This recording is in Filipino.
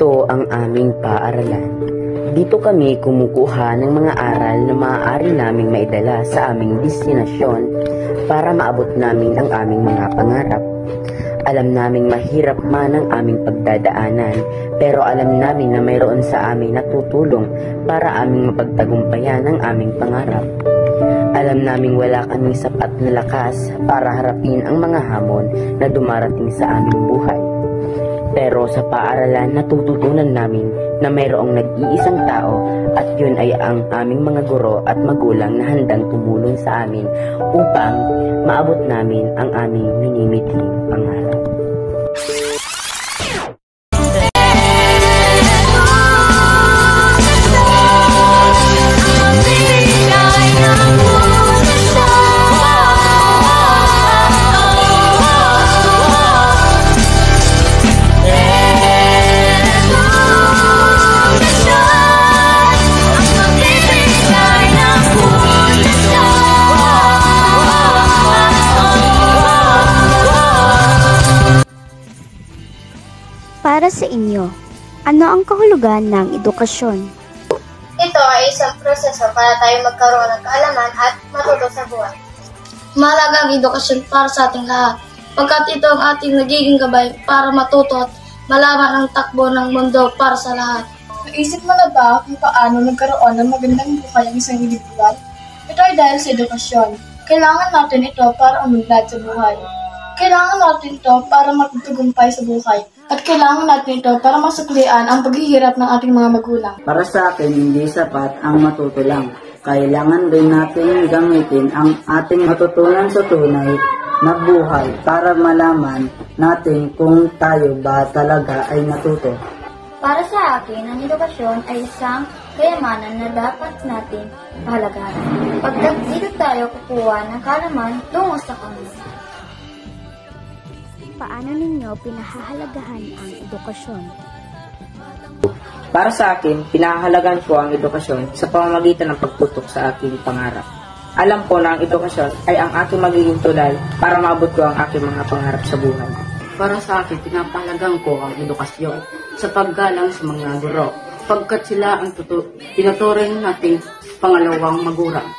Ito ang aming paaralan. Dito kami kumukuha ng mga aral na maaari naming maidala sa aming destinasyon para maabot namin ang aming mga pangarap. Alam naming mahirap man ang aming pagdadaanan, pero alam namin na mayroon sa amin na tutulong para aming mapagtagumpayan ang aming pangarap. Alam naming wala kaming sapat na lakas para harapin ang mga hamon na dumarating sa aming buhay. Pero sa paaralan natututunan namin na mayroong nag-iisang tao at yun ay ang aming mga guro at magulang na handang tumulong sa amin upang maabot namin ang aming minimiting pangarap. Para sa inyo, ano ang kahulugan ng edukasyon? Ito ay isang proseso para tayo magkaroon ng kaalaman at matuto sa buhay. Mahalaga ang edukasyon para sa ating lahat, pagkat ito ang ating nagiging gabay para matuto at malaman ang takbo ng mundo para sa lahat. Naisip mo na ba kung paano nagkaroon ng magandang buhay ang isang individual? Ito ay dahil sa edukasyon. Kailangan natin ito para umunlad sa buhay. Kailangan natin ito para magtagumpay sa buhay. At kailangan natin ito para masuklian ang paghihirap ng ating mga magulang. Para sa akin, hindi sapat ang matuto lang. Kailangan din natin gamitin ang ating matutunan sa tunay na buhay para malaman natin kung tayo ba talaga ay natuto. Para sa akin, ang edukasyon ay isang kayamanan na dapat natin pahalagahan. Pagkat dito tayo kukuha ng kaalaman tungo sa kamay. Paano ninyo pinahahalagahan ang edukasyon? Para sa akin, pinahahalagahan ko ang edukasyon sa pamamagitan ng pagtutok sa aking pangarap. Alam ko na ang edukasyon ay ang aking magiging tulay para maabot ko ang aking mga pangarap sa buhay. Para sa akin, pinapahalagahan ko ang edukasyon sa paggalang sa mga guro, pagkat sila ang tinuturing nating pangalawang magulang.